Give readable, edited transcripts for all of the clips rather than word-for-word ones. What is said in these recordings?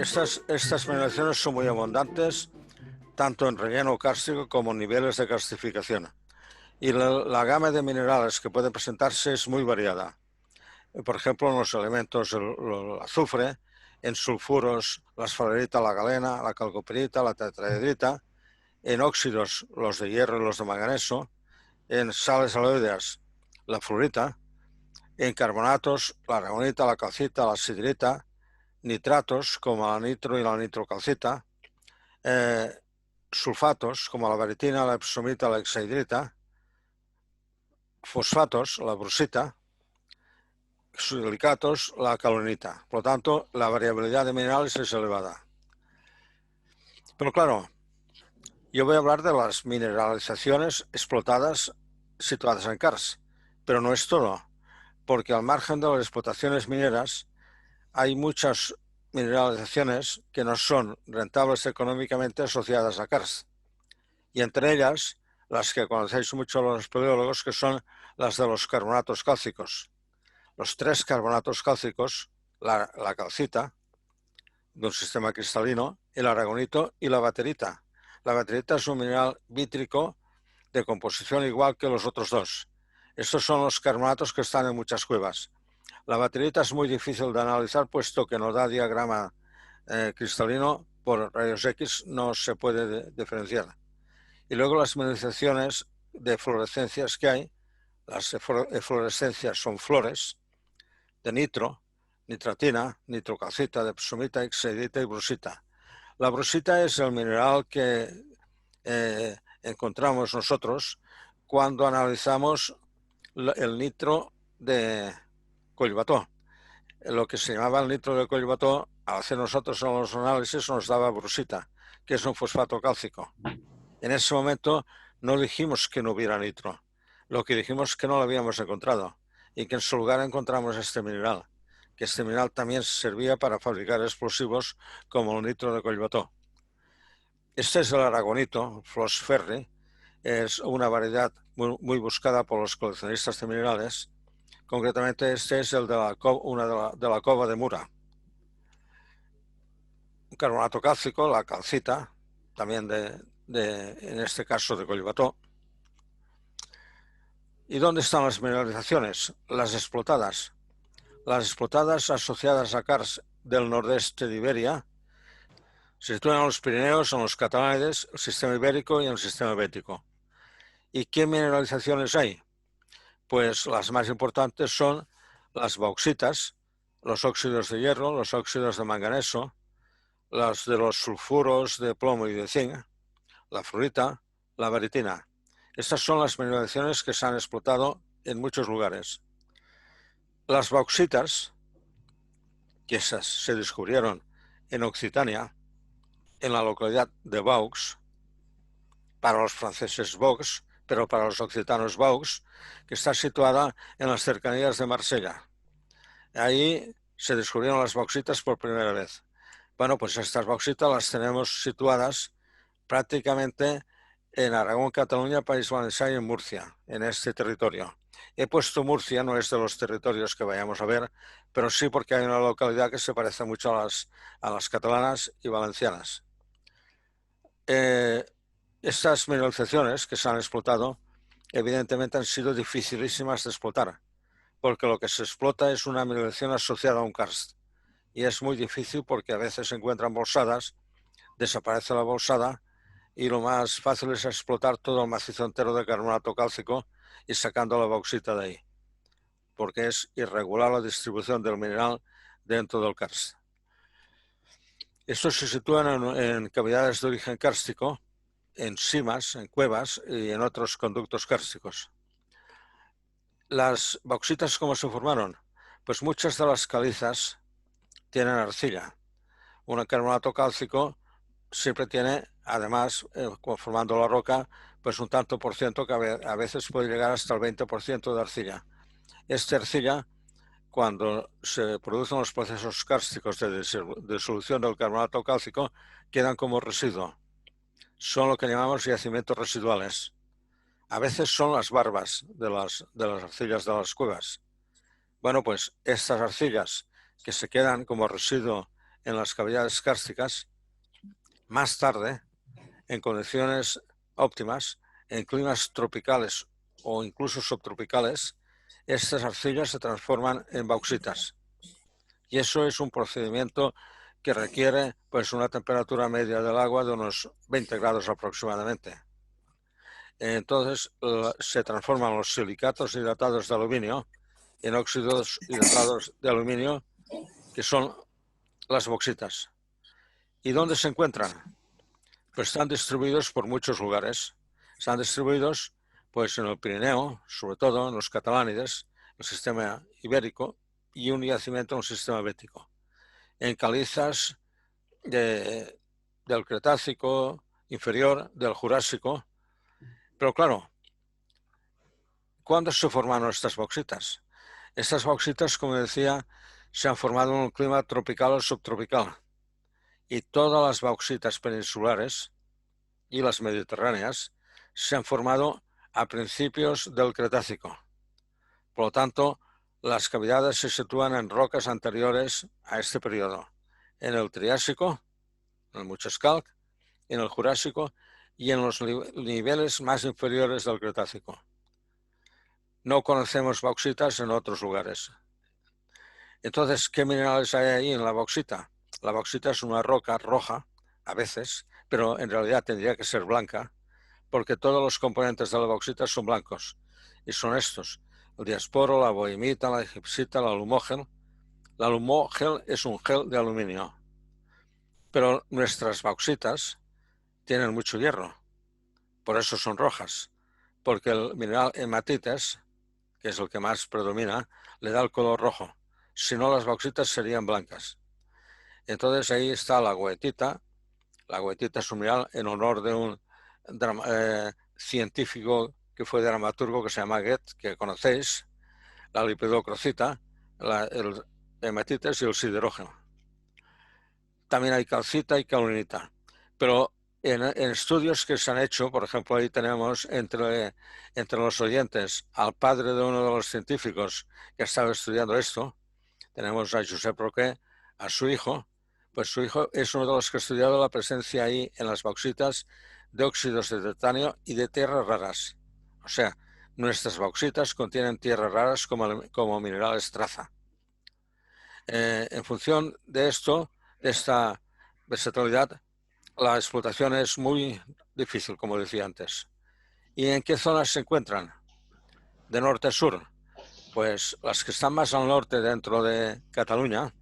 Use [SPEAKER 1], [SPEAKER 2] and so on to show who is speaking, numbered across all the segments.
[SPEAKER 1] Estas mineralizaciones son muy abundantes, tanto en relleno kárstico como en niveles de karstificación. Y la gama de minerales que pueden presentarse es muy variada. Por ejemplo, en los elementos, el azufre, en sulfuros, la esfalerita, la galena, la calcoperita, la tetraedrita, en óxidos, los de hierro y los de manganeso, en sales aloídeas, la fluorita, en carbonatos, la aragonita, la calcita, la sidrita, nitratos como la nitro y la nitrocalcita, sulfatos como la baritina, la epsomita, la hexahidrita, fosfatos, la brusita, silicatos, la caolinita. Por lo tanto, la variabilidad de minerales es elevada. Pero claro, yo voy a hablar de las mineralizaciones explotadas situadas en karst, pero no es todo, porque al margen de las explotaciones mineras hay muchas mineralizaciones que no son rentables económicamente asociadas a karst, y entre ellas las que conocéis mucho los espeleólogos, que son las de los carbonatos cálcicos. Los 3 carbonatos cálcicos, la calcita, de un sistema cristalino, el aragonito y la baterita. La baterita es un mineral vítrico de composición igual que los otros dos. Estos son los carbonatos que están en muchas cuevas. La baterita es muy difícil de analizar, puesto que no da diagrama cristalino, por rayos X no se puede diferenciar. Y luego las mineralizaciones de fluorescencias que hay, las fluorescencias son flores de nitro, nitratina, nitrocalcita, de epsomita, hexahidrita y brusita. La brusita es el mineral que encontramos nosotros cuando analizamos el nitro de Collbató. Lo que se llamaba el nitro de Collbató, al hacer nosotros los análisis, nos daba brusita, que es un fosfato cálcico. En ese momento no dijimos que no hubiera nitro, lo que dijimos es que no lo habíamos encontrado y que en su lugar encontramos este mineral, que este mineral también servía para fabricar explosivos como el nitro de Collbató. Este es el aragonito, Flosferri, es una variedad muy buscada por los coleccionistas de minerales. Concretamente este es el de la cova de Mura. Un carbonato cálcico, la calcita, también en este caso de Collbató. ¿Y dónde están las mineralizaciones? Las explotadas. Las explotadas asociadas a karst del nordeste de Iberia se sitúan en los Pirineos, en los Catalánides, el sistema ibérico y en el sistema bético. ¿Y qué mineralizaciones hay? Pues las más importantes son las bauxitas, los óxidos de hierro, los óxidos de manganeso, las de los sulfuros de plomo y de zinc, la fluorita, la baritina. Estas son las mineralizaciones que se han explotado en muchos lugares. Las bauxitas, que esas se descubrieron en Occitania, en la localidad de Vaux, para los franceses Vaux, pero para los occitanos Vaux, que está situada en las cercanías de Marsella. Ahí se descubrieron las bauxitas por primera vez. Bueno, pues estas bauxitas las tenemos situadas prácticamente en Aragón, Cataluña, País Valenciano y en Murcia, en este territorio. He puesto Murcia, no es de los territorios que vayamos a ver, pero sí porque hay una localidad que se parece mucho a las catalanas y valencianas. Estas mineralizaciones que se han explotado, evidentemente han sido dificilísimas de explotar, porque lo que se explota es una mineralización asociada a un karst. Y es muy difícil porque a veces se encuentran bolsadas, desaparece la bolsada, y lo más fácil es explotar todo el macizo entero de carbonato cálcico y sacando la bauxita de ahí, porque es irregular la distribución del mineral dentro del karst. Estos se sitúan en cavidades de origen kárstico, en simas, en cuevas y en otros conductos kársticos. Las bauxitas, ¿cómo se formaron? Pues muchas de las calizas tienen arcilla. Un carbonato cálcico siempre tiene, además, formando la roca, pues un tanto por ciento que a veces puede llegar hasta el 20% de arcilla. Esta arcilla, cuando se producen los procesos kársticos de disolución del carbonato cálcico, quedan como residuo. Son lo que llamamos yacimientos residuales. A veces son las barbas de las arcillas de las cuevas. Bueno, pues estas arcillas que se quedan como residuo en las cavidades kársticas. Más tarde, en condiciones óptimas, en climas tropicales o incluso subtropicales, estas arcillas se transforman en bauxitas. Y eso es un procedimiento que requiere pues una temperatura media del agua de unos 20 grados aproximadamente. Entonces se transforman los silicatos hidratados de aluminio en óxidos hidratados de aluminio, que son las bauxitas. ¿Y dónde se encuentran? Pues están distribuidos por muchos lugares. Están distribuidos pues en el Pirineo, sobre todo en los Catalánides, el sistema ibérico, y un yacimiento en el sistema bético. En calizas del Cretácico inferior, del Jurásico. Pero claro, ¿cuándo se formaron estas bauxitas? Estas bauxitas, como decía, se han formado en un clima tropical o subtropical. Y todas las bauxitas peninsulares y las mediterráneas se han formado a principios del Cretácico. Por lo tanto, las cavidades se sitúan en rocas anteriores a este periodo, en el Triásico, en el Muchescalc, en el Jurásico y en los niveles más inferiores del Cretácico. No conocemos bauxitas en otros lugares. Entonces, ¿qué minerales hay ahí en la bauxita? La bauxita es una roca roja, a veces, pero en realidad tendría que ser blanca, porque todos los componentes de la bauxita son blancos, y son estos: el diasporo, la bohemita, la egipsita, la alumógel. La alumógel es un gel de aluminio, pero nuestras bauxitas tienen mucho hierro, por eso son rojas, porque el mineral hematites, que es el que más predomina, le da el color rojo. Si no, las bauxitas serían blancas. Entonces ahí está la goethita. La goethita es un mineral en honor de un científico que fue dramaturgo, que se llama Goethe, que conocéis, la lipidocrocita, el hematites y el siderógeno. También hay calcita y caolinita. Pero en estudios que se han hecho, por ejemplo, ahí tenemos entre los oyentes al padre de uno de los científicos que ha estado estudiando esto. Tenemos a Josep Roquer, a su hijo. Pues su hijo es uno de los que ha estudiado la presencia ahí en las bauxitas de óxidos de titanio y de tierras raras. O sea, nuestras bauxitas contienen tierras raras como minerales traza. En función de esto, de esta versatilidad, la explotación es muy difícil, como decía antes. ¿Y en qué zonas se encuentran? De norte a sur. Pues las que están más al norte, dentro de Cataluña,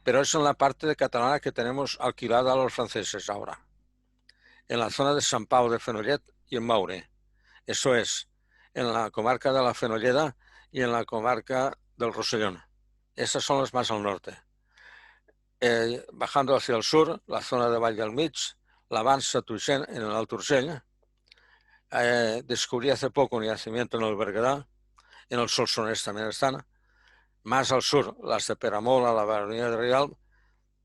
[SPEAKER 1] pero es en la parte de catalana que tenemos alquilada a los franceses ahora, en la zona de Sant Pau de Fenollet y en Maure. Eso es, en la comarca de la Fenolleda y en la comarca del Rosellón. Esas son las más al norte. Bajando hacia el sur, la zona de Vall del Mig, la Vansa Tuixén, en el Alto Urgell. Descubrí hace poco un yacimiento en el Berguedà, en el Solsonès también están. Más al sur, las de Peramola, la Baronía de Rialb.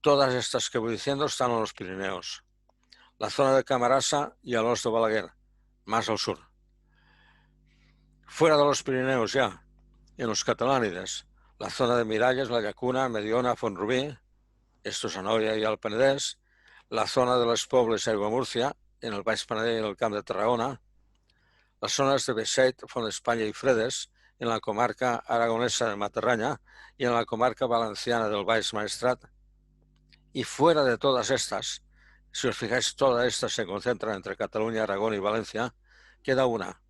[SPEAKER 1] Todas estas que voy diciendo están en los Pirineos. La zona de Camarasa y Alòs de Balaguer, más al sur. Fuera de los Pirineos ya, en los Catalánides, la zona de Miralles, la Llacuna, Mediona, Font-rubí, esto es Anoia y el Penedès, la zona de les Pobles i Aiguamúrcia, en el Baix Penedès y el Camp de Tarragona, las zonas de Bexeit, Font d'Espanya y Fredes, en la comarca aragonesa de Matarranya y en la comarca valenciana del Baix Maestrat. Y fuera de todas estas, si os fijáis, todas estas se concentran entre Cataluña, Aragón y Valencia, queda una,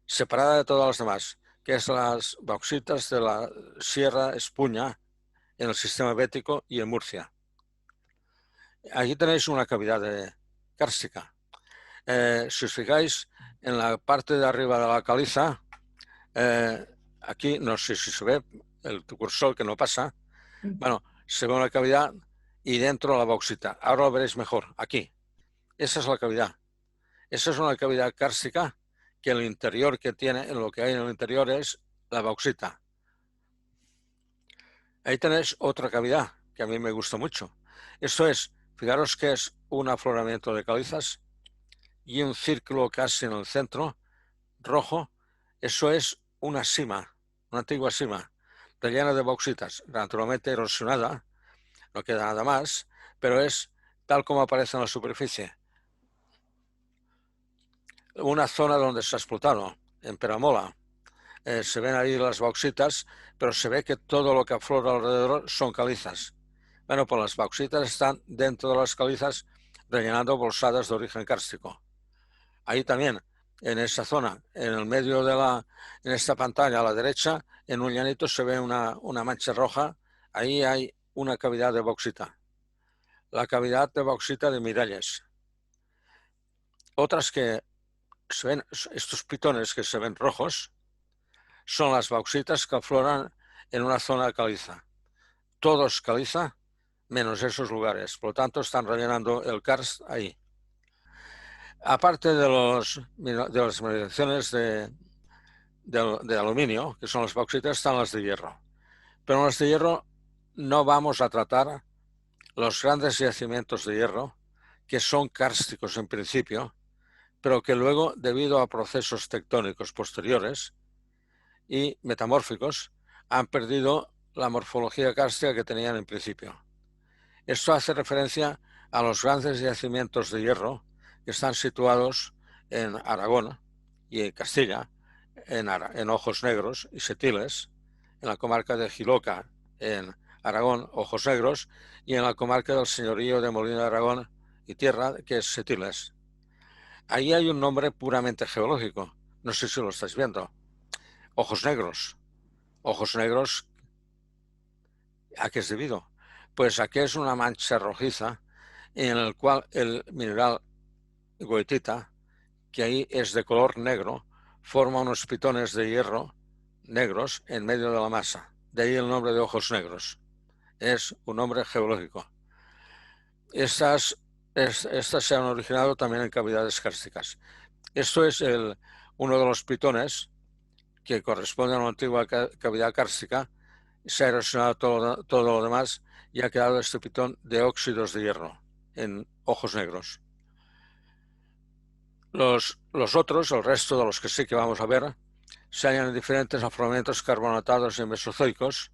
[SPEAKER 1] separada de todas las demás, que es las bauxitas de la Sierra Espuña, en el sistema bético y en Murcia. Aquí tenéis una cavidad kárstica. Si os fijáis, en la parte de arriba de la caliza, aquí no sé si se ve el cursor que no pasa, bueno, se ve una cavidad y dentro la bauxita. Ahora lo veréis mejor, aquí. Esa es la cavidad. Esa es una cavidad kárstica que el interior que tiene, lo que hay en el interior es la bauxita. Ahí tenéis otra cavidad que a mí me gusta mucho. Esto es, fijaros que es un afloramiento de calizas y un círculo casi en el centro, rojo. Eso es una sima, una antigua sima, rellena de bauxitas, naturalmente erosionada. no queda nada más, pero es tal como aparece en la superficie. Una zona donde se ha explotado, en Peramola, se ven ahí las bauxitas, pero se ve que todo lo que aflora alrededor son calizas. Bueno, pues las bauxitas están dentro de las calizas rellenando bolsadas de origen kárstico. Ahí también, en esa zona, en el medio en esta pantalla a la derecha, en un llanito se ve una mancha roja. Ahí hay una cavidad de bauxita. La cavidad de bauxita de Miralles. Otras que se ven, estos pitones que se ven rojos, son las bauxitas que afloran en una zona caliza. Todo es caliza, menos esos lugares. Por lo tanto, están rellenando el karst ahí. Aparte de las mineralizaciones de aluminio, que son las bauxitas, están las de hierro. Pero en las de hierro no vamos a tratar los grandes yacimientos de hierro, que son kársticos en principio, pero que luego, debido a procesos tectónicos posteriores y metamórficos, han perdido la morfología kárstica que tenían en principio. Esto hace referencia a los grandes yacimientos de hierro que están situados en Aragón y en Castilla, en Ojos Negros y Setiles, en la comarca de Jiloca, en Aragón, Ojos Negros, y en la comarca del señorío de Molina de Aragón y Tierra, que es Setiles. Ahí hay un nombre puramente geológico, no sé si lo estáis viendo. Ojos Negros. Ojos Negros, ¿a qué es debido? Pues aquí es una mancha rojiza en el cual el mineral goetita, que ahí es de color negro, forma unos pitones de hierro negros en medio de la masa. De ahí el nombre de ojos negros. Es un nombre geológico. Estas se han originado también en cavidades kársticas. Esto es uno de los pitones que corresponde a una antigua cavidad kárstica. Se ha erosionado todo lo demás y ha quedado este pitón de óxidos de hierro en ojos negros. Los otros, el resto de los que sí que vamos a ver, se hallan en diferentes afloramientos carbonatados y mesozoicos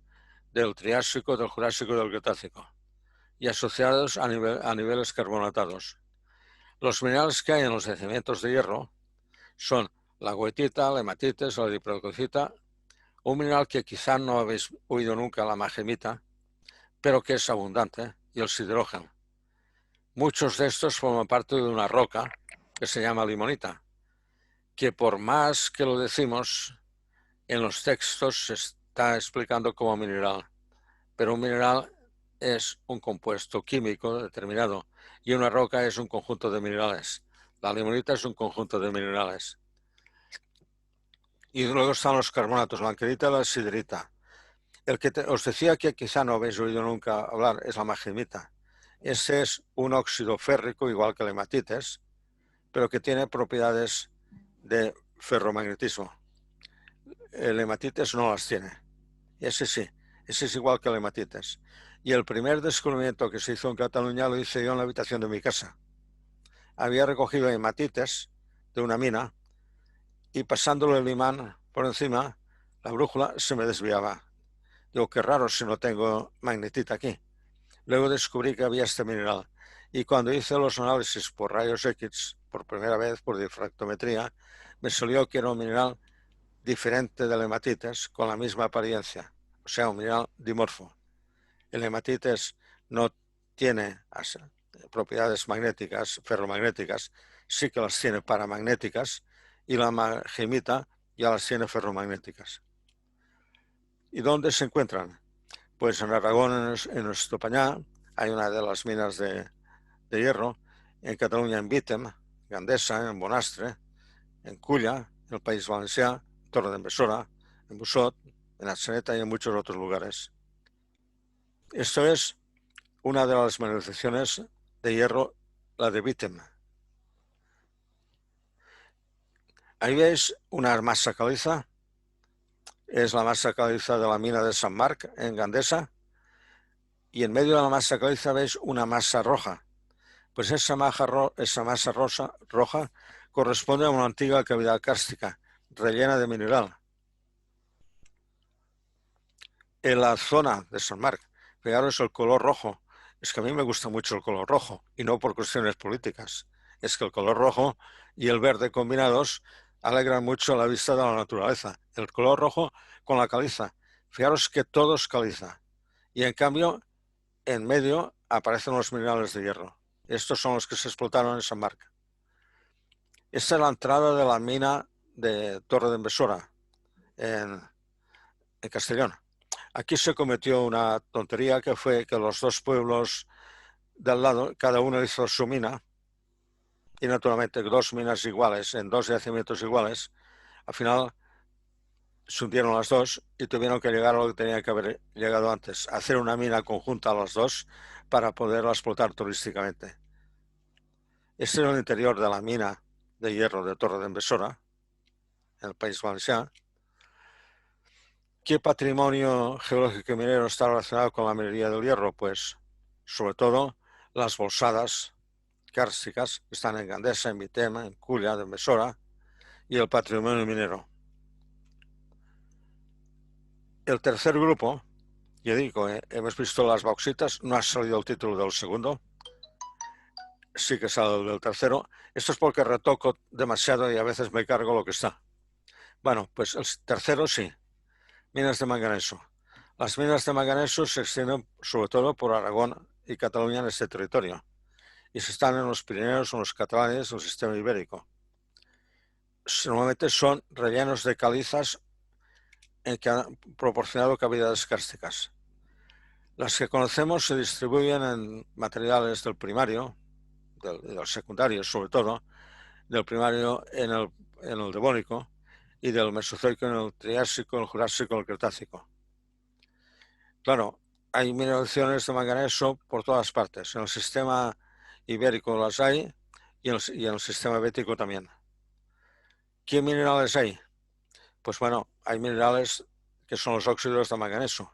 [SPEAKER 1] del Triásico, del Jurásico y del Cretácico, y asociados a niveles carbonatados. Los minerales que hay en los yacimientos de hierro son la goetita, la hematites, la diprotocita, un mineral que quizá no habéis oído nunca, la magnemita, pero que es abundante, y el siderógeno. Muchos de estos forman parte de una roca que se llama limonita, que por más que lo decimos, en los textos se está explicando como mineral, pero un mineral es un compuesto químico determinado y una roca es un conjunto de minerales. La limonita es un conjunto de minerales. Y luego están los carbonatos, la ankerita y la siderita. El que os decía que quizá no habéis oído nunca hablar es la magnemita. Ese es un óxido férrico igual que la hematites, pero que tiene propiedades de ferromagnetismo. El hematites no las tiene. Ese sí, ese es igual que el hematites. Y el primer descubrimiento que se hizo en Cataluña lo hice yo en la habitación de mi casa. Había recogido hematites de una mina y pasándole el imán por encima, la brújula se me desviaba. Digo, qué raro si no tengo magnetita aquí. Luego descubrí que había este mineral. Y cuando hice los análisis por rayos X, por primera vez, por difractometría, me salió que era un mineral diferente del hematites, con la misma apariencia. O sea, un mineral dimorfo. El hematites no tiene propiedades magnéticas, ferromagnéticas, sí que las tiene paramagnéticas, y la magnemita ya las tiene ferromagnéticas. ¿Y dónde se encuentran? Pues en Aragón, en Estopañá, hay una de las minas de hierro, en Cataluña, en Vítem, Gandesa, en Bonastre, en Culla, en el País Valencià, en Torre d'Embessora, en Busot, en Atzeneta y en muchos otros lugares. Esto es una de las mineralizaciones de hierro, la de Vítem. Ahí veis una masa caliza, es la masa caliza de la mina de San Marc, en Gandesa, y en medio de la masa caliza veis una masa roja. Pues esa masa roja corresponde a una antigua cavidad kárstica, rellena de mineral. En la zona de San Marc, fijaros el color rojo, Es que a mí me gusta mucho el color rojo, y no por cuestiones políticas. Es que el color rojo y el verde combinados alegran mucho la vista de la naturaleza. El color rojo con la caliza. Fijaros que todo es caliza. Y en cambio, en medio aparecen los minerales de hierro. Estos son los que se explotaron en San Marc. Esta es la entrada de la mina de Torre de Besora, en Castellón. Aquí se cometió una tontería, que fue que los dos pueblos de al lado, cada uno hizo su mina, y naturalmente dos minas iguales, en dos yacimientos iguales. Al final se hundieron las dos y tuvieron que llegar a lo que tenía que haber llegado antes, hacer una mina conjunta a las dos para poderla explotar turísticamente. Este es el interior de la mina de hierro de Torre de Besora, en el País Valenciano. ¿Qué patrimonio geológico y minero está relacionado con la minería del hierro? Pues, sobre todo, las bolsadas kársticas que están en Gandesa, en Vitema, en Culla, en Besora, y el patrimonio minero. El tercer grupo, ya digo, hemos visto las bauxitas, no ha salido el título del segundo, sí que sale el del tercero. Esto es porque retoco demasiado y a veces me cargo lo que está. Bueno, pues el tercero sí, minas de manganeso. Las minas de manganeso se extienden sobre todo por Aragón y Cataluña en este territorio, y se están en los Pirineos, en los catalanes, en el sistema ibérico. Normalmente son rellenos de calizas en que han proporcionado cavidades kársticas. Las que conocemos se distribuyen en materiales del primario, del secundario sobre todo, del primario en el Devónico, y del Mesozoico en el Triásico, el Jurásico, el Cretácico. Claro, hay mineralizaciones de manganeso por todas partes. En el sistema ibérico las hay, y en el sistema bético también. ¿Qué minerales hay? Pues bueno, hay minerales que son los óxidos de manganeso.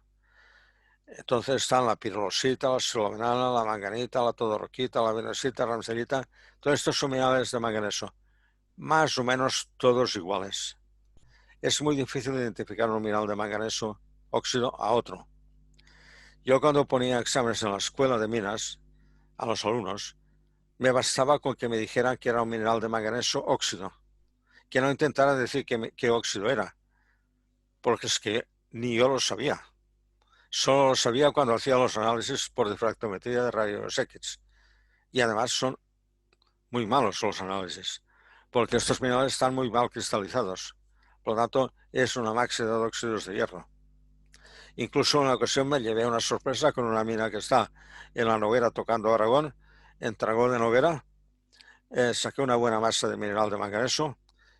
[SPEAKER 1] Entonces están la pirrosita, la silobenana, la manganita, la todoroquita, la venosita, la ramsarita. Todos estos son minerales de manganeso, más o menos todos iguales. Es muy difícil identificar un mineral de manganeso óxido a otro. Yo, cuando ponía exámenes en la escuela de minas a los alumnos, me bastaba con que me dijeran que era un mineral de manganeso óxido, que no intentara decir qué óxido era, porque es que ni yo lo sabía. Solo lo sabía cuando hacía los análisis por difractometría de rayos X. Y además son muy malos los análisis, porque estos minerales están muy mal cristalizados. Por lo tanto, es una máxima de óxidos de hierro. Incluso en una ocasión me llevé una sorpresa con una mina que está en la Noguera, tocando Aragón, en Tragó de Noguera. Saqué una buena masa de mineral de manganeso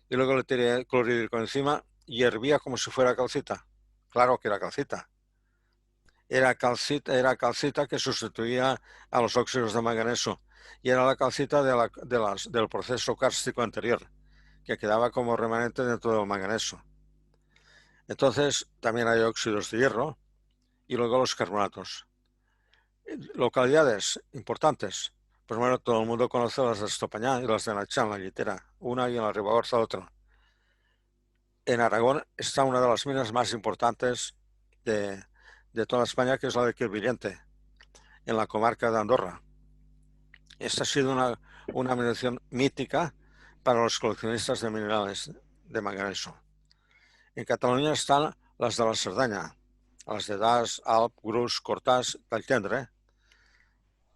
[SPEAKER 1] y luego le tiré clorhídrico encima y hervía como si fuera calcita. Claro que era calcita. Era calcita que sustituía a los óxidos de manganeso, y era la calcita del proceso kárstico anterior, que quedaba como remanente dentro del manganeso. Entonces también hay óxidos de hierro y luego los carbonatos. Localidades importantes. Pues bueno, todo el mundo conoce las de Estopañá y las de Nachán, la Llitera, una, y en la Ribagorza otra. En Aragón está una de las minas más importantes de toda España, que es la de Quervillente, en la comarca de Andorra. Esta ha sido una mineración mítica para los coleccionistas de minerales de manganeso. En Cataluña están las de la Cerdaña, las de Das, Alp, Grus, Cortàs, Valltendre,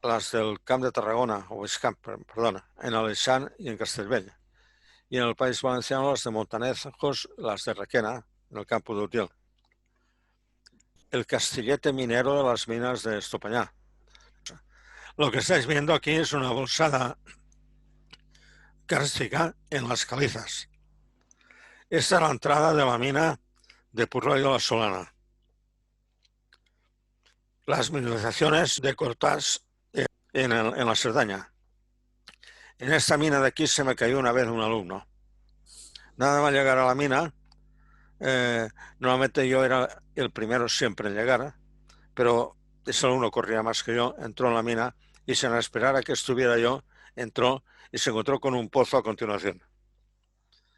[SPEAKER 1] las del Camp de Tarragona, o Escamp, perdona, en Aleixant y en Castellbell. Y en el País Valenciano las de Montanejos, las de Requena, en el campo de Utiel. El castillete minero de las minas de Estopañá. Lo que estáis viendo aquí es una bolsada kárstica en las calizas. Esta es la entrada de la mina de Purrell de la Solana. Las mineralizaciones de Cortàs en la Cerdaña. En esta mina de aquí se me cayó una vez un alumno. Nada más llegar a la mina, normalmente yo era el primero siempre en llegar, pero ese alumno corría más que yo, entró en la mina y, sin esperar a que estuviera yo, entró y se encontró con un pozo a continuación.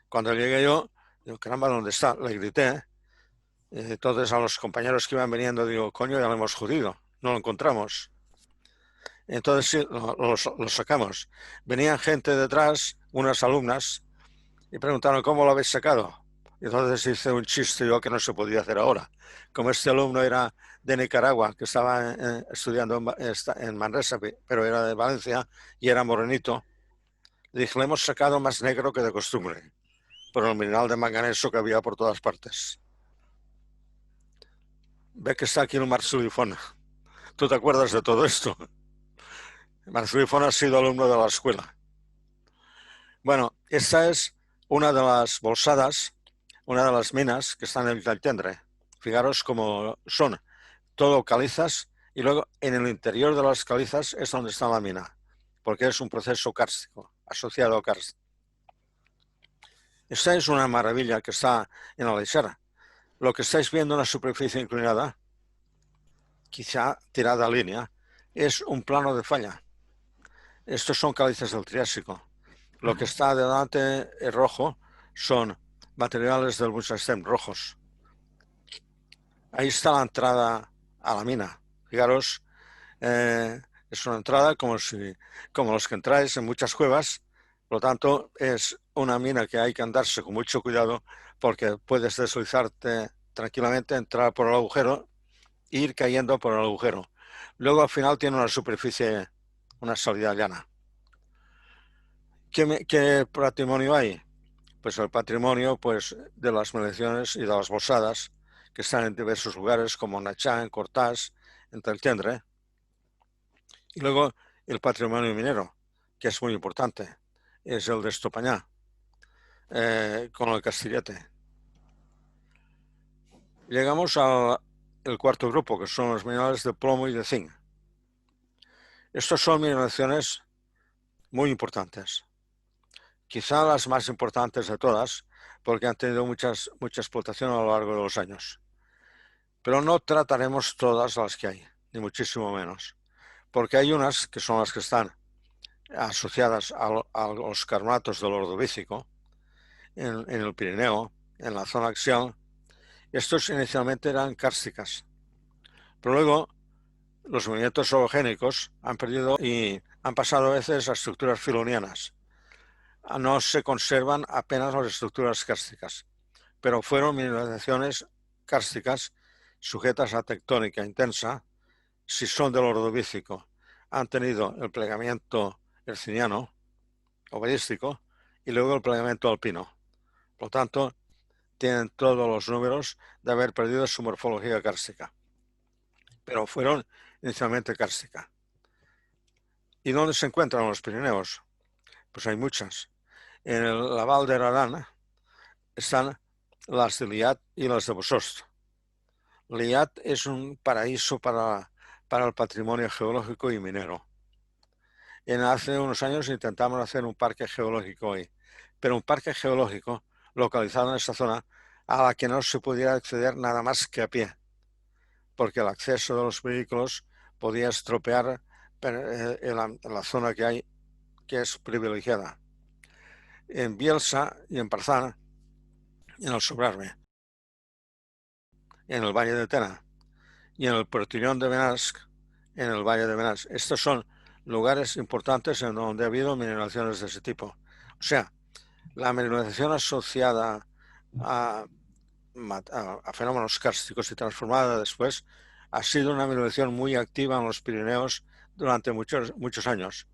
[SPEAKER 1] Cuando llegué yo, digo, caramba, ¿dónde está? Le grité. Entonces a los compañeros que iban viniendo digo, coño, ya lo hemos jodido, no lo encontramos. Entonces sí, lo sacamos. Venían gente detrás, unas alumnas, y preguntaron, ¿cómo lo habéis sacado? Y entonces hice un chiste yo que no se podía hacer ahora. Como este alumno era de Nicaragua, que estaba estudiando en Manresa, pero era de Valencia y era morenito, le dije, le hemos sacado más negro que de costumbre, por el mineral de manganeso que había por todas partes. Ve que está aquí el Marsulifón. ¿Tú te acuerdas de todo esto? Marsulifón ha sido alumno de la escuela. Bueno, esta es una de las bolsadas, una de las minas que están en el Talltendre. Fijaros cómo son todo calizas y luego en el interior de las calizas es donde está la mina, porque es un proceso kárstico, asociado a kárstico. Esta es una maravilla que está en la lechera. Lo que estáis viendo en la superficie inclinada, quizá tirada a línea, es un plano de falla. Estos son calizas del Triásico. Lo que está delante en rojo son materiales del Buntsandstein rojos. Ahí está la entrada a la mina. Fijaros, es una entrada como los que entráis en muchas cuevas. Por lo tanto, es una mina que hay que andarse con mucho cuidado porque puedes deslizarte tranquilamente, entrar por el agujero e ir cayendo por el agujero. Luego al final tiene una superficie, una salida llana. ¿Qué patrimonio hay? Pues el patrimonio pues, de las municiones y de las bolsadas que están en diversos lugares como Nachá, en Cortás, en Talltendre. Y luego el patrimonio minero, que es muy importante, es el de Estopañá, con el Castillete. Llegamos al cuarto grupo, que son los minerales de plomo y de zinc. Estos son mineraciones muy importantes, quizá las más importantes de todas, porque han tenido mucha explotación a lo largo de los años. Pero no trataremos todas las que hay, ni muchísimo menos, porque hay unas que son las que están asociadas a los carbonatos del Ordovícico, en el Pirineo, en la zona axial. Estos inicialmente eran kársticas, pero luego los movimientos orogénicos han perdido y han pasado a veces a estructuras filonianas. No se conservan apenas las estructuras kársticas, pero fueron mineralizaciones kársticas sujetas a tectónica intensa. Si son del Ordovícico, han tenido el plegamiento herciniano o balístico y luego el plegamiento alpino. Por lo tanto, tienen todos los números de haber perdido su morfología kárstica, pero fueron inicialmente kárstica. ¿Y dónde se encuentran los Pirineos? Pues hay muchas. En la Val de Aran están las de Liat y las de Bosost. Liat es un paraíso para el patrimonio geológico y minero. Hace unos años intentamos hacer un parque geológico ahí, pero un parque geológico localizado en esta zona a la que no se pudiera acceder nada más que a pie, porque el acceso de los vehículos podía estropear en la zona que hay, que es privilegiada. En Bielsa y en Parzán, en el Sobrarbe, en el Valle de Tena y en el Portillón de Benasc, en el Valle de Benasc. Estos son lugares importantes en donde ha habido mineralizaciones de ese tipo. O sea, la mineralización asociada a fenómenos kársticos y transformada después ha sido una mineralización muy activa en los Pirineos durante muchos años.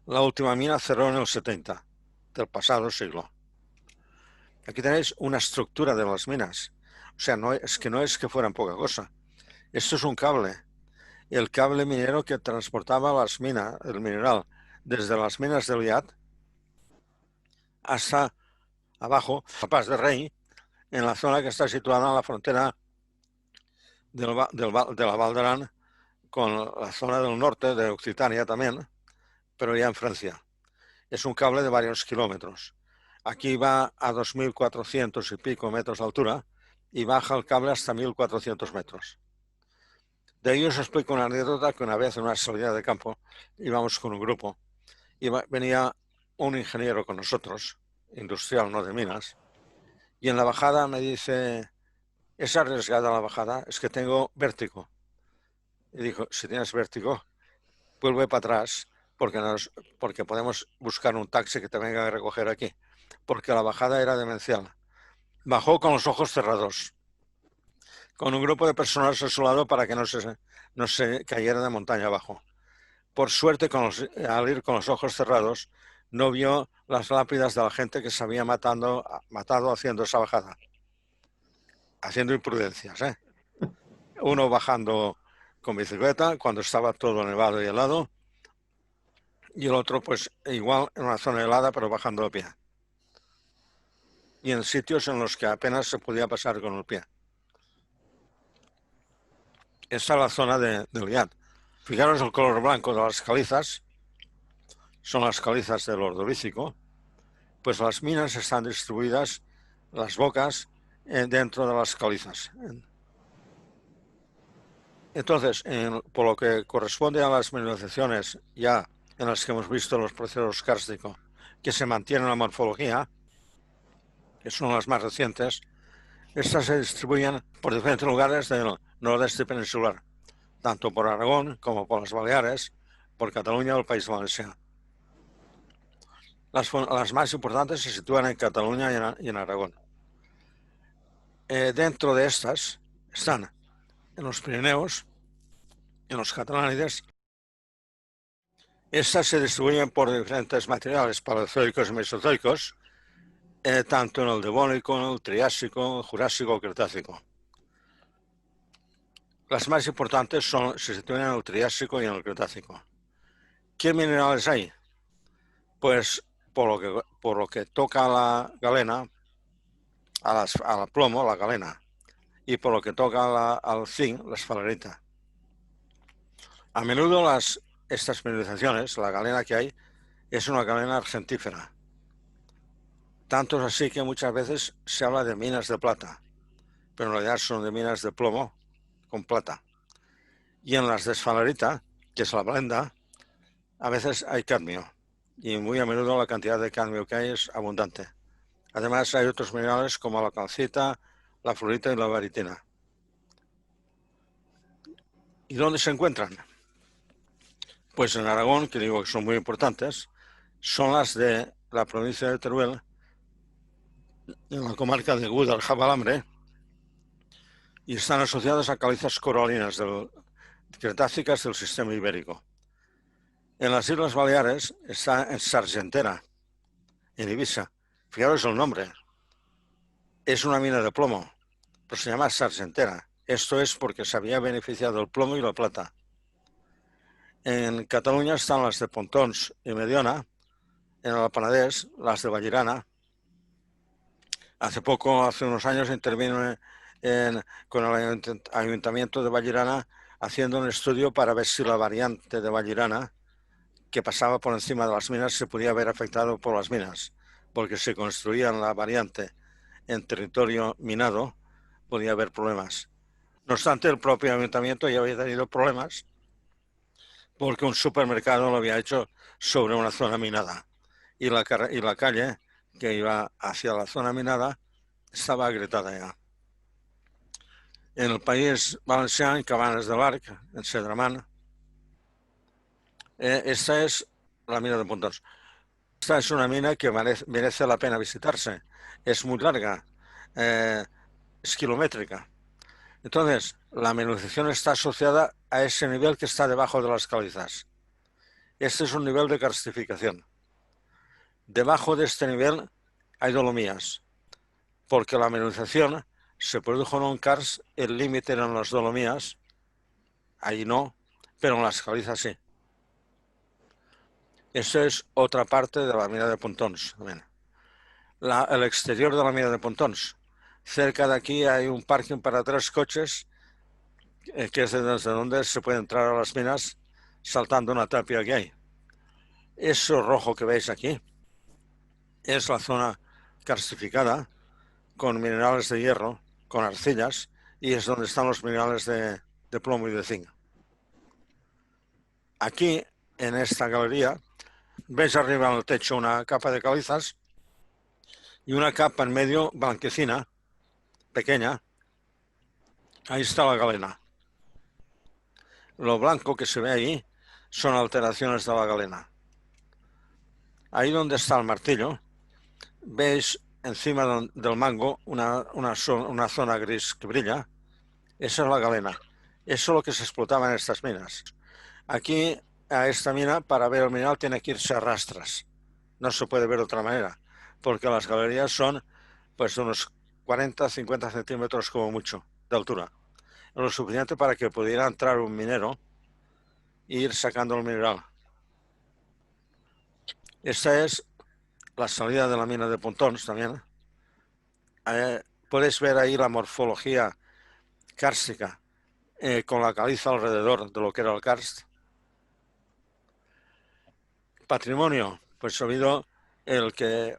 [SPEAKER 1] La última mina cerró en el 70 del pasado siglo. Aquí tenéis una estructura de las minas. O sea, no es que fueran poca cosa. Esto es un cable. El cable minero que transportaba las minas, el mineral, desde las minas de Liat hasta abajo, La Paz de Rey, en la zona que está situada en la frontera de la Val d'Aran con la zona del norte de Occitania también, pero ya en Francia. Es un cable de varios kilómetros. Aquí va a 2.400 y pico metros de altura y baja el cable hasta 1.400 metros. De ahí os explico una anécdota que una vez en una salida de campo íbamos con un grupo y venía un ingeniero con nosotros, industrial, no de minas, y en la bajada me dice, es arriesgada la bajada, es que tengo vértigo. Y dijo, si tienes vértigo, vuelve para atrás porque podemos buscar un taxi que te venga a recoger aquí, porque la bajada era demencial. Bajó con los ojos cerrados, con un grupo de personas a su lado para que no se cayera de montaña abajo. Por suerte, al ir con los ojos cerrados, no vio las lápidas de la gente que se había matado haciendo esa bajada, haciendo imprudencias, ¿eh? Uno bajando con bicicleta cuando estaba todo nevado y helado, y el otro pues igual en una zona helada pero bajando a pie. Y en sitios en los que apenas se podía pasar con el pie. Esa es la zona de Liat. Fijaros el color blanco de las calizas, son las calizas del Ordovícico, pues las minas están distribuidas, las bocas, dentro de las calizas. Entonces, por lo que corresponde a las mineralizaciones ya en las que hemos visto los procesos kársticos que se mantienen en la morfología, que son las más recientes, estas se distribuyen por diferentes lugares del nordeste peninsular, tanto por Aragón como por las Baleares, por Cataluña o el País Valenciano. Las más importantes se sitúan en Cataluña y en Aragón. Dentro de estas están en los Pirineos, en los Catalánides. Estas se distribuyen por diferentes materiales paleozoicos y mesozoicos, tanto en el Devónico, en el Triásico, el Jurásico o Cretácico. Las más importantes se sitúan en el Triásico y en el Cretácico. ¿Qué minerales hay? Pues por lo que toca a la galena, al plomo, la galena, y por lo que toca al zinc, la esfalerita. A menudo estas mineralizaciones, la galena que hay, es una galena argentífera. Tanto es así que muchas veces se habla de minas de plata, pero en realidad son de minas de plomo con plata. Y en las de esfalerita, que es la blenda, a veces hay cadmio, y muy a menudo la cantidad de cadmio que hay es abundante. Además hay otros minerales como la calcita, la fluorita y la baritina. ¿Y dónde se encuentran? Pues en Aragón, que digo que son muy importantes, son las de la provincia de Teruel, en la comarca de Guadaljabalambre, y están asociadas a calizas coralinas cretácicas del sistema ibérico. En las Islas Baleares está en Sargentera, en Ibiza. Fijaros el nombre. Es una mina de plomo, pero se llama Sargentera. Esto es porque se había beneficiado el plomo y la plata. En Cataluña están las de Pontons y Mediona. En el Penedès, las de Vallirana. Hace unos años intervino con el Ayuntamiento de Vallirana haciendo un estudio para ver si la variante de Vallirana que pasaba por encima de las minas se podía ver afectado por las minas, porque si construían la variante en territorio minado podía haber problemas. No obstante, el propio ayuntamiento ya había tenido problemas porque un supermercado lo había hecho sobre una zona minada y la calle que iba hacia la zona minada estaba agrietada ya. En el País Valencià, en Cabanes de l'Arc, en Cedramán, esta es la mina de Pontons. Esta es una mina que merece la pena visitarse. Es muy larga, es kilométrica. Entonces, la mineralización está asociada a ese nivel que está debajo de las calizas. Este es un nivel de karstificación. Debajo de este nivel hay dolomías, porque la mineralización se produjo en un karst, el límite eran las dolomías, ahí no, pero en las calizas sí. Eso es otra parte de la mina de Pontons. El exterior de la mina de Pontons. Cerca de aquí hay un parking para 3 coches, que es desde donde se puede entrar a las minas saltando una tapia que hay. Eso rojo que veis aquí es la zona karstificada con minerales de hierro, con arcillas, y es donde están los minerales de plomo y de zinc. Aquí, en esta galería, veis arriba en el techo una capa de calizas y una capa en medio blanquecina, pequeña. Ahí está la galena. Lo blanco que se ve ahí son alteraciones de la galena. Ahí donde está el martillo, veis encima del mango una zona gris que brilla. Esa es la galena. Eso es lo que se explotaba en estas minas. Aquí, a esta mina, para ver el mineral tiene que irse a rastras. No se puede ver de otra manera, porque las galerías son pues unos 40-50 centímetros como mucho de altura. Lo suficiente para que pudiera entrar un minero e ir sacando el mineral. Esta es la salida de la mina de Pontons también. Puedes ver ahí la morfología kárstica con la caliza alrededor de lo que era el karst. Patrimonio, pues ha habido el que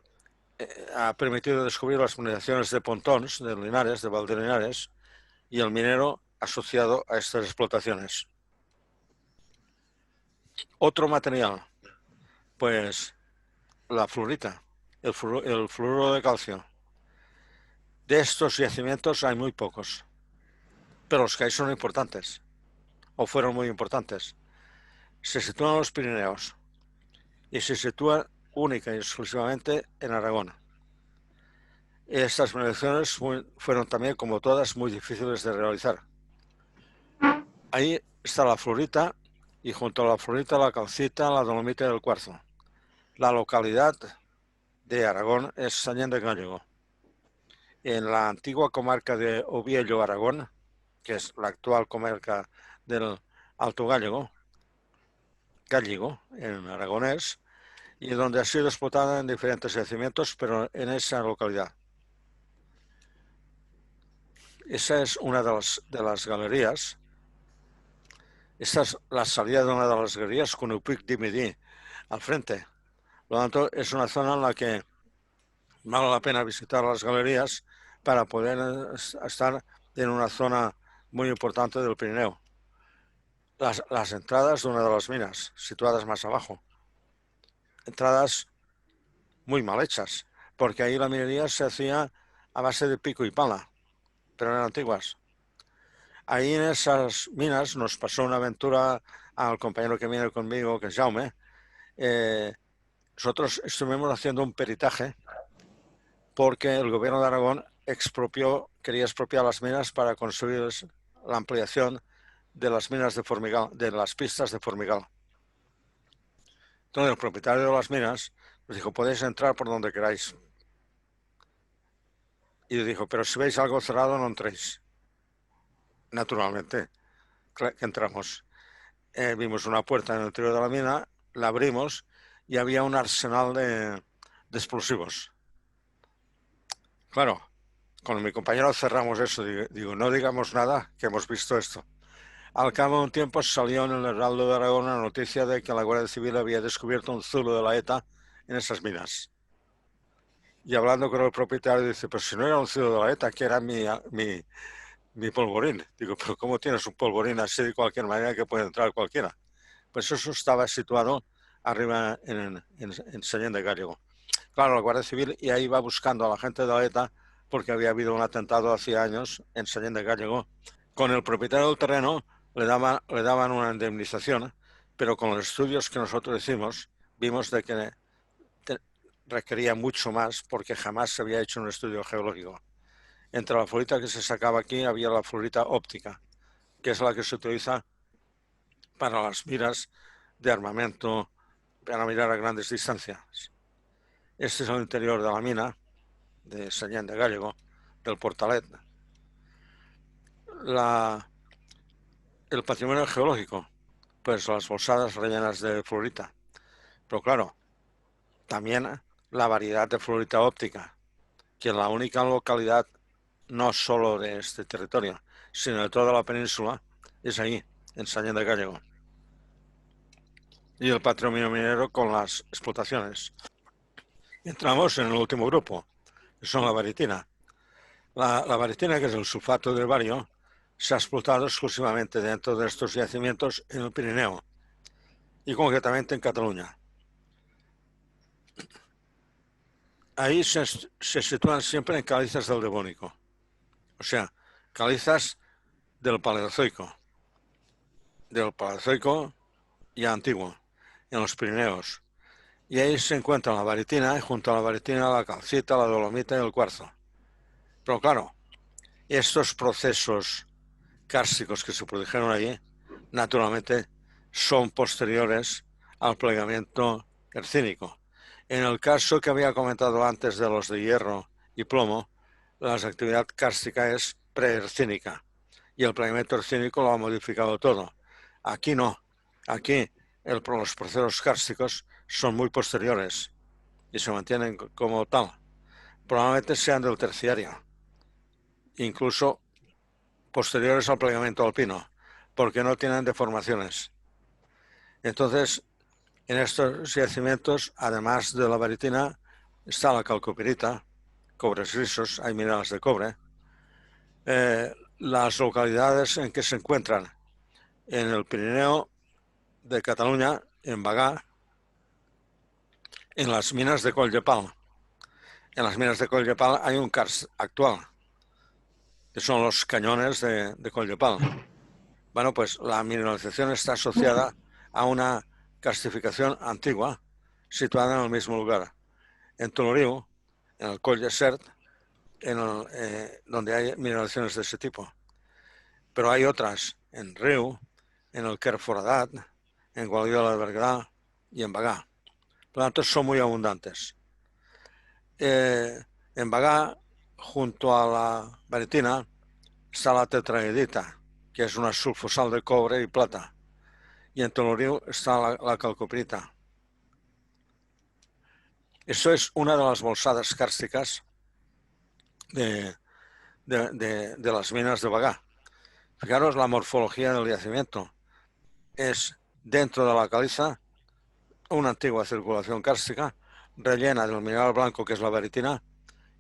[SPEAKER 1] ha permitido descubrir las mineralizaciones de Pontons, de Linares, de Valdelinares, y el minero asociado a estas explotaciones. Otro material, pues la fluorita, el fluoruro de calcio. De estos yacimientos hay muy pocos, pero los que hay son importantes, o fueron muy importantes. Se sitúan en los Pirineos y se sitúan única y exclusivamente en Aragón. Estas mineralizaciones fueron también, como todas, muy difíciles de realizar. Ahí está la fluorita y junto a la fluorita la calcita, la dolomita y el cuarzo. La localidad de Aragón es Sallén de Gállego. En la antigua comarca de Oviedo, Aragón, que es la actual comarca del Alto Gállego, en aragonés, y donde ha sido explotada en diferentes yacimientos, pero en esa localidad. Esa es una de las galerías. Esta es la salida de una de las galerías con un pic d'Imedí al frente. Por lo tanto, es una zona en la que vale la pena visitar las galerías para poder estar en una zona muy importante del Pirineo. Las entradas de una de las minas, situadas más abajo. Entradas muy mal hechas, porque ahí la minería se hacía a base de pico y pala, pero eran antiguas. Ahí en esas minas nos pasó una aventura al compañero que viene conmigo, que es Jaume. Nosotros estuvimos haciendo un peritaje porque el gobierno de Aragón quería expropiar las minas para construir la ampliación de las minas de Formigal, de las pistas de Formigal. Entonces el propietario de las minas nos dijo, podéis entrar por donde queráis. Y dijo, pero si veis algo cerrado no entréis. Naturalmente, que entramos. Vimos una puerta en el interior de la mina, la abrimos y había un arsenal de explosivos. Claro, con mi compañero cerramos eso. Digo, no digamos nada, que hemos visto esto. Al cabo de un tiempo salió en el Heraldo de Aragón la noticia de que la Guardia Civil había descubierto un zulo de la ETA en esas minas. Y hablando con el propietario, dice, pues si no era un zulo de la ETA, que era mi polvorín. Digo, pero ¿cómo tienes un polvorín así de cualquier manera que puede entrar cualquiera? Pues eso estaba situado arriba en Sallén de Gállego. Claro, la Guardia Civil y ahí va buscando a la gente de la ETA porque había habido un atentado hace años en Sallén de Gállego. Con el propietario del terreno le daban una indemnización, pero con los estudios que nosotros hicimos vimos de que requería mucho más porque jamás se había hecho un estudio geológico. Entre la fluorita que se sacaba aquí había la fluorita óptica, que es la que se utiliza para las miras de armamento, para mirar a grandes distancias. Este es el interior de la mina de Sallén de Gállego, del Portalet. El patrimonio geológico, pues las bolsadas rellenas de fluorita. Pero claro, también la variedad de fluorita óptica, que es la única localidad no solo de este territorio, sino de toda la península, es ahí, en Sallén de Gállego. Y el patrimonio minero con las explotaciones. Entramos en el último grupo, que son la baritina. La baritina, que es el sulfato del bario, se ha explotado exclusivamente dentro de estos yacimientos en el Pirineo y concretamente en Cataluña. Ahí se sitúan siempre en calizas del Devónico, o sea, calizas del Paleozoico. Del Paleozoico ya antiguo, en los Pirineos. Y ahí se encuentra la baritina, y junto a la baritina la calcita, la dolomita y el cuarzo. Pero claro, estos procesos kársticos que se produjeron allí, naturalmente, son posteriores al plegamiento hercínico. En el caso que había comentado antes de los de hierro y plomo, la actividad kárstica es prehercínica y el plegamiento hercínico lo ha modificado todo. Aquí no. Aquí los procesos kársticos son muy posteriores y se mantienen como tal. Probablemente sean del terciario, incluso posteriores al plegamiento alpino, porque no tienen deformaciones. Entonces, en estos yacimientos, además de la baritina, está la calcopirita, cobres grisos, hay minerales de cobre. Las localidades en que se encuentran en el Pirineo de Cataluña, en Bagà, en las minas de Colldepal. En las minas de Colldepal hay un karst actual, que son los cañones de Colldepal. Bueno, pues la mineralización está asociada a una karstificación antigua, situada en el mismo lugar. En Toloriu, en el Coll de Sert, donde hay mineralizaciones de ese tipo. Pero hay otras en Riu, en el Quer Foradat, en Guardiola de Berguedà y en Bagà. Por lo tanto, son muy abundantes. En Bagà, junto a la baritina, está la tetraedrita, que es una sulfosal de cobre y plata. Y en Toloriu está la calcoprita. Eso es una de las bolsadas kársticas de las minas de Bagà. Fijaros la morfología del yacimiento. Es dentro de la caliza una antigua circulación kárstica rellena del mineral blanco, que es la baritina,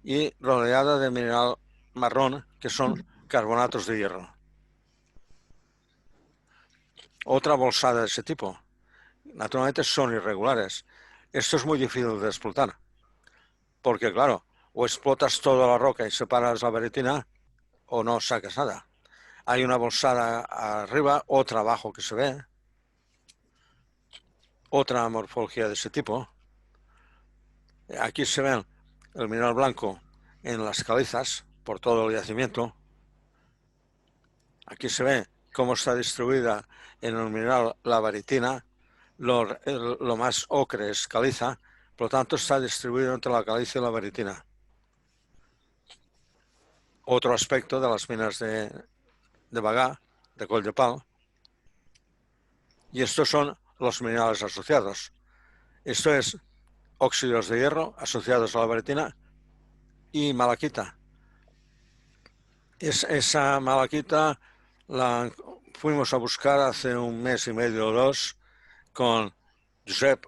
[SPEAKER 1] y rodeada de mineral marrón, que son carbonatos de hierro. Otra bolsada de ese tipo. Naturalmente son irregulares. Esto es muy difícil de explotar, porque claro, o explotas toda la roca y separas la baritina, o no sacas nada. Hay una bolsada arriba, otra abajo que se ve, otra morfología de ese tipo. Aquí se ve el mineral blanco en las calizas por todo el yacimiento. Aquí se ve cómo está distribuida en el mineral la baritina. Lo más ocre es caliza, por lo tanto está distribuido entre la caliza y la baritina. Otro aspecto de las minas de Bagà, de Colldepal. Y estos son los minerales asociados. Esto es óxidos de hierro asociados a la baritina y malaquita. Esa malaquita la fuimos a buscar hace un mes y medio o dos con Josep,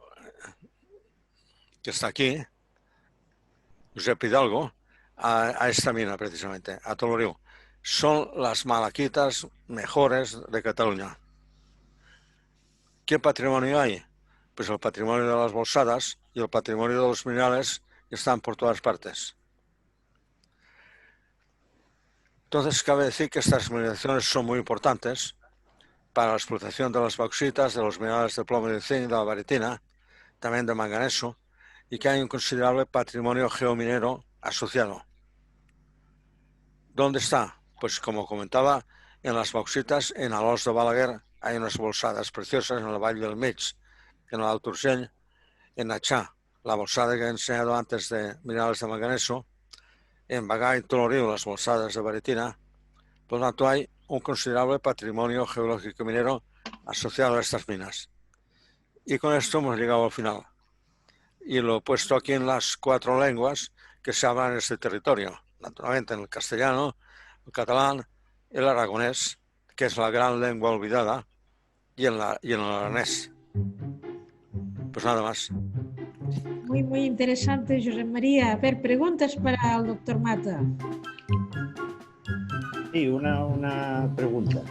[SPEAKER 1] que está aquí, Josep Hidalgo, a esta mina precisamente, a Toloriu. Son las malaquitas mejores de Cataluña. ¿Qué patrimonio hay? Pues el patrimonio de las bolsadas y el patrimonio de los minerales que están por todas partes. Entonces, cabe decir que estas mineralizaciones son muy importantes para la explotación de las bauxitas, de los minerales de plomo y de zinc, de la baritina, también de manganeso, y que hay un considerable patrimonio geominero asociado. ¿Dónde está? Pues como comentaba, en las bauxitas, en Alòs de Balaguer, hay unas bolsadas preciosas en el Valle del Mig, en el Alto Urgell, en Achá, la bolsada que he enseñado antes de minerales de manganeso, en Bagà y Toloriu, las bolsadas de baritina. Por lo tanto, hay un considerable patrimonio geológico minero asociado a estas minas. Y con esto hemos llegado al final. Y lo he puesto aquí en las 4 lenguas que se hablan en este territorio. Naturalmente en el castellano, el catalán, el aragonés, que es la gran lengua olvidada, y en el aranés. Pues nada más.
[SPEAKER 2] Muy, muy interesante, Josep María. A ver, preguntas para el doctor Mata.
[SPEAKER 3] Sí, una pregunta.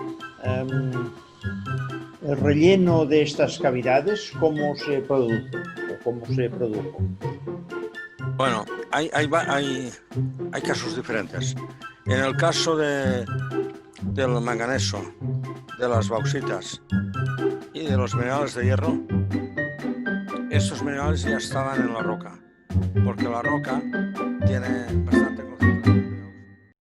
[SPEAKER 3] El relleno de estas cavidades, ¿cómo se produce o cómo se produjo?
[SPEAKER 1] Bueno, hay casos diferentes. En el caso del manganeso, de las bauxitas, y de los minerales de hierro, estos minerales ya estaban en la roca, porque la roca tiene bastante concentración.